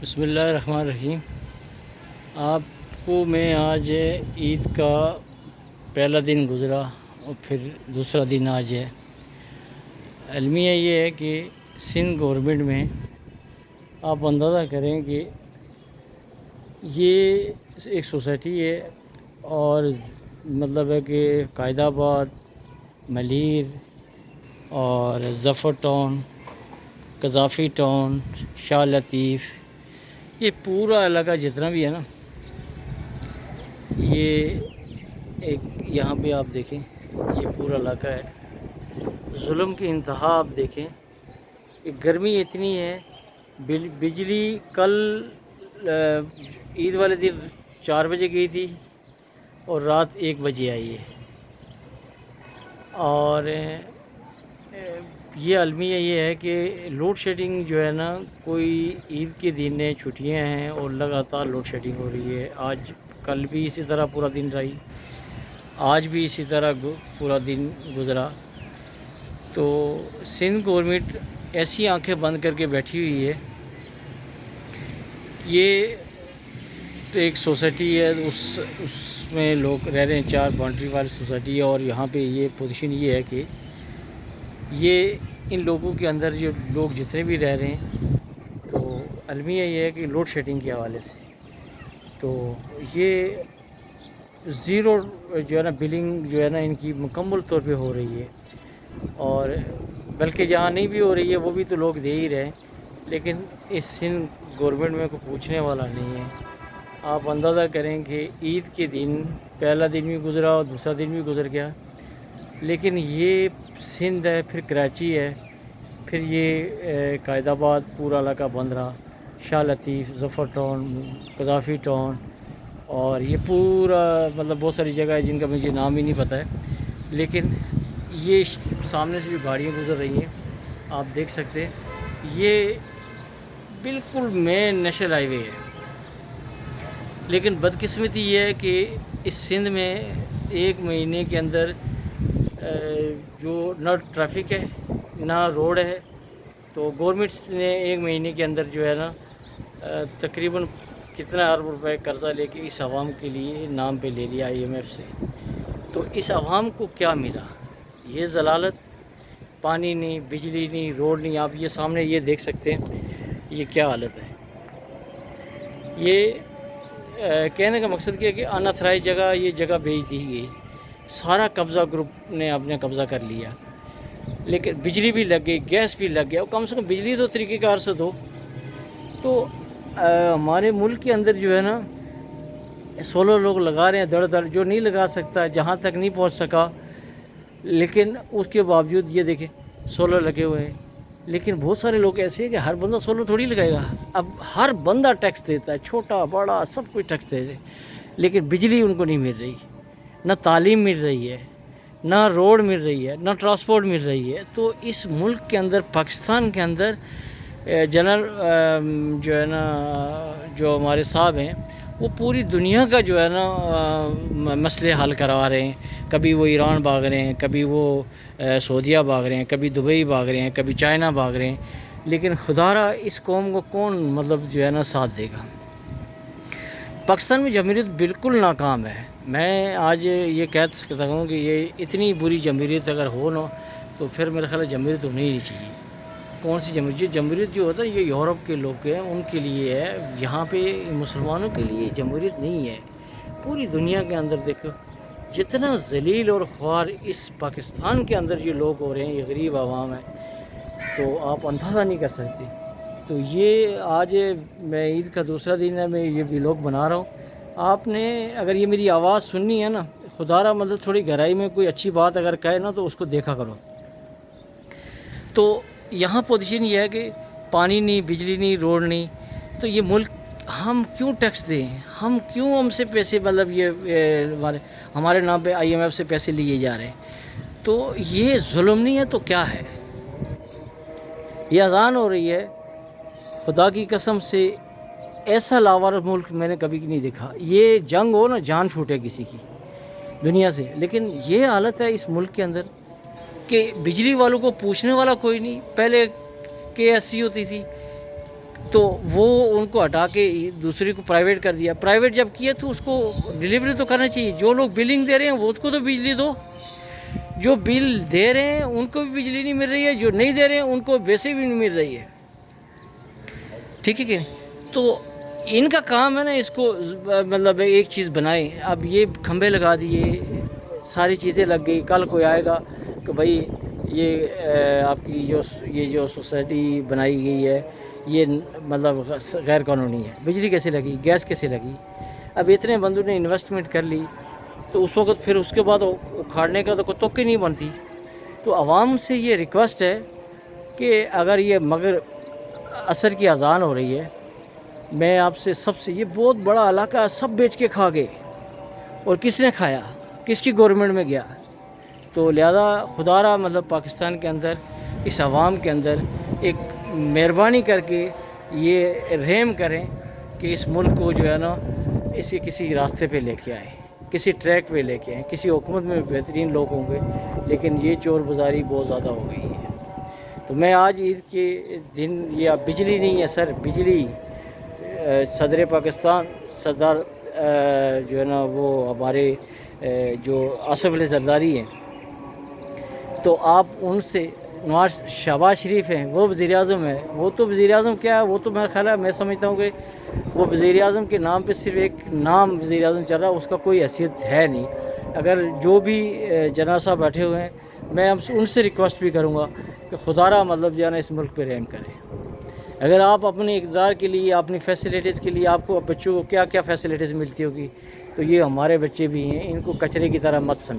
بسم اللہ الرحمن الرحیم۔ آپ کو میں آج عید کا پہلا دن گزرا اور پھر دوسرا دن آج ہے۔ المیہ یہ ہے کہ سندھ گورنمنٹ میں آپ اندازہ کریں کہ یہ ایک سوسائٹی ہے اور مطلب ہے کہ قائد آباد، ملیر اور ظفر ٹاؤن، قذافی ٹاؤن، شاہ لطیف، یہ پورا علاقہ جتنا بھی ہے نا، یہ ایک یہاں پہ آپ دیکھیں، یہ پورا علاقہ ہے۔ ظلم کی انتہا آپ دیکھیں کہ گرمی اتنی ہے، بجلی کل عید والے دن 4 بجے گئی تھی اور رات 1 بجے آئی ہے۔ اور یہ المیہ یہ ہے کہ لوڈ شیڈنگ جو ہے نا، کوئی عید کے دن چھٹیاں ہیں اور لگاتار لوڈ شیڈنگ ہو رہی ہے۔ آج کل بھی اسی طرح پورا دن رہی، آج بھی اسی طرح پورا دن گزرا۔ تو سندھ گورنمنٹ ایسی آنکھیں بند کر کے بیٹھی ہوئی ہے۔ یہ ایک سوسائٹی ہے، اس میں لوگ رہ رہے ہیں، 4 باؤنڈری والی سوسائٹی ہے، اور یہاں پہ یہ پوزیشن یہ ہے کہ یہ ان لوگوں کے اندر جو لوگ جتنے بھی رہ رہے ہیں، تو المیہ یہ ہے کہ لوڈ شیڈنگ کے حوالے سے تو یہ زیرو جو ہے نا بلنگ جو ہے نا ان کی مکمل طور پہ ہو رہی ہے، اور بلکہ جہاں نہیں بھی ہو رہی ہے وہ بھی تو لوگ دے ہی رہے ہیں، لیکن اس سندھ گورنمنٹ میں کوئی پوچھنے والا نہیں ہے۔ آپ اندازہ کریں کہ عید کے دن پہلا دن بھی گزرا اور دوسرا دن بھی گزر گیا، لیکن یہ سندھ ہے، پھر کراچی ہے، پھر یہ قائد آباد پورا علاقہ بند رہا، شاہ لطیف، ظفر ٹاؤن، قذافی ٹاؤن، اور یہ پورا مطلب بہت ساری جگہ ہے جن کا مجھے نام ہی نہیں پتہ ہے، لیکن یہ سامنے سے جو گاڑیاں گزر رہی ہیں آپ دیکھ سکتے ہیں، یہ بالکل مین نیشنل ہائی وے ہے۔ لیکن بدقسمتی یہ ہے کہ اس سندھ میں 1 مہینے کے اندر جو نہ ٹریفک ہے نہ روڈ ہے، تو گورنمنٹ نے 1 مہینے کے اندر جو ہے نا تقریباً کتنا ارب روپے قرضہ لے کے اس عوام کے لیے نام پہ لے لیا IMF سے۔ تو اس عوام کو کیا ملا؟ یہ ضلالت، پانی نہیں، بجلی نہیں، روڈ نہیں۔ آپ یہ سامنے یہ دیکھ سکتے ہیں یہ کیا حالت ہے۔ یہ کہنے کا مقصد کیا کہ اناتھرائز جگہ، یہ جگہ بیچ دی گئی، سارا قبضہ گروپ نے اپنے قبضہ کر لیا، لیکن بجلی بھی لگ گئی، گیس بھی لگ گیا، اور کم سے کم بجلی تو طریقہ کار سے دو۔ تو ہمارے ملک کے اندر جو ہے نا سولر لوگ لگا رہے ہیں دڑ دڑ، جو نہیں لگا سکتا، جہاں تک نہیں پہنچ سکا، لیکن اس کے باوجود یہ دیکھیں سولر لگے ہوئے ہیں۔ لیکن بہت سارے لوگ ایسے ہیں کہ ہر بندہ سولر تھوڑی لگائے گا۔ اب ہر بندہ ٹیکس دیتا ہے، چھوٹا بڑا سب کچھ ٹیکس دیتے ہیں، لیکن بجلی ان کو نہیں مل رہی، نہ تعلیم مل رہی ہے، نہ روڈ مل رہی ہے، نہ ٹرانسپورٹ مل رہی ہے۔ تو اس ملک کے اندر، پاکستان کے اندر جنرل جو ہے نا جو ہمارے صاحب ہیں، وہ پوری دنیا کا جو ہے نا مسئلے حل کروا رہے ہیں۔ کبھی وہ ایران بھاگ رہے ہیں، کبھی وہ سعودیہ بھاگ رہے ہیں، کبھی دبئی بھاگ رہے ہیں، کبھی چائنا بھاگ رہے ہیں، لیکن خدارا اس قوم کو کون مطلب جو ہے نا ساتھ دے گا؟ پاکستان میں جمہوریت بالکل ناکام ہے۔ میں آج یہ کہہ سکتا ہوں کہ یہ اتنی بری جمہوریت اگر ہو نا، تو پھر میرا خیال ہے جمہوریت ہونی ہی نہیں چاہیے۔ کون سی جمہوریت؟ جمہوریت جو ہوتا ہے یہ یورپ کے لوگ ہیں، ان کے لیے ہے، یہاں پہ مسلمانوں کے لیے جمہوریت نہیں ہے۔ پوری دنیا کے اندر دیکھو جتنا ذلیل اور خوار اس پاکستان کے اندر یہ لوگ ہو رہے ہیں، یہ غریب عوام ہے، تو آپ اندازہ نہیں کر سکتے۔ تو یہ آج میں عید کا دوسرا دن ہے، میں یہ ولاگ بنا رہا ہوں۔ آپ نے اگر یہ میری آواز سننی ہے نا، خدا را مطلب تھوڑی گہرائی میں کوئی اچھی بات اگر کہے نا، تو اس کو دیکھا کرو۔ تو یہاں پوزیشن یہ ہے کہ پانی نہیں، بجلی نہیں، روڈ نہیں، تو یہ ملک ہم کیوں ٹیکس دیں؟ ہم سے پیسے مطلب یہ ہمارے نام پہ IMF سے پیسے لیے جا رہے ہیں؟ تو یہ ظلم نہیں ہے تو کیا ہے؟ یہ اذان ہو رہی ہے، خدا کی قسم سے ایسا لاوارث ملک میں نے کبھی نہیں دیکھا۔ یہ جنگ ہو نا، جان چھوٹے کسی کی دنیا سے، لیکن یہ حالت ہے اس ملک کے اندر کہ بجلی والوں کو پوچھنے والا کوئی نہیں۔ پہلے KSC ہوتی تھی، تو وہ ان کو ہٹا کے دوسری کو پرائیویٹ کر دیا. پرائیویٹ جب کیا تو اس کو ڈلیوری تو کرنا چاہیے. جو لوگ بلنگ دے رہے ہیں وہ اس کو تو بجلی دو. جو بل دے رہے ہیں ان کو بھی بجلی نہیں مل رہی ہے, جو نہیں دے رہے ہیں ان کو ویسے بھی نہیں مل رہی ہے. ٹھیک ہے کہ تو ان کا کام ہے نا, اس کو مطلب ایک چیز بنائیں. اب یہ کھمبے لگا دیے, ساری چیزیں لگ گئی. کل کوئی آئے گا کہ بھائی یہ آپ کی جو سوسائٹی بنائی گئی ہے یہ مطلب غیر قانونی ہے. بجلی کیسے لگی, گیس کیسے لگی؟ اب اتنے بندوں نے انویسٹمنٹ کر لی تو اس وقت پھر اس کے بعد اکھاڑنے کا تو کوئی توقع نہیں بنتی. تو عوام سے یہ ریکویسٹ ہے کہ اگر یہ مگر عصر کی اذان ہو رہی ہے, میں آپ سے سب سے, یہ بہت بڑا علاقہ ہے, سب بیچ کے کھا گئے. اور کس نے کھایا؟ کس کی گورنمنٹ میں گیا؟ تو لہذا خدا را مطلب پاکستان کے اندر اس عوام کے اندر ایک مہربانی کر کے یہ رحم کریں کہ اس ملک کو جو ہے نا اسی کسی راستے پہ لے کے آئیں, کسی ٹریک پہ لے کے آئیں. کسی حکومت میں بہترین لوگ ہوں گے, لیکن یہ چور بازاری بہت زیادہ ہو گئی ہے. تو میں آج عید کے دن, یہ بجلی نہیں ہے سر, بجلی صدر پاکستان سردار جو ہے نا وہ ہمارے جو آصف علی زرداری ہیں, تو آپ ان سے, نواز شہباز شریف ہیں وہ وزیر اعظم ہے. وہ تو وزیر اعظم کیا ہے, وہ تو میرا خیال ہے, میں سمجھتا ہوں کہ وہ وزیر اعظم کے نام پہ صرف ایک نام وزیر اعظم چل رہا ہے, اس کا کوئی حیثیت ہے نہیں. اگر جو بھی جناب صاحب بیٹھے ہوئے ہیں, میں ان سے ریکویسٹ بھی کروں گا کہ خدا را مطلب جو ہے نا اس ملک پہ رحم کریں. اگر آپ اپنے اقتدار کے لیے, اپنی فیسلٹیز کے لیے, آپ کو بچوں کو کیا کیا فیسلٹیز ملتی ہوگی, تو یہ ہمارے بچے بھی ہیں, ان کو کچرے کی طرح مت سمجھیں.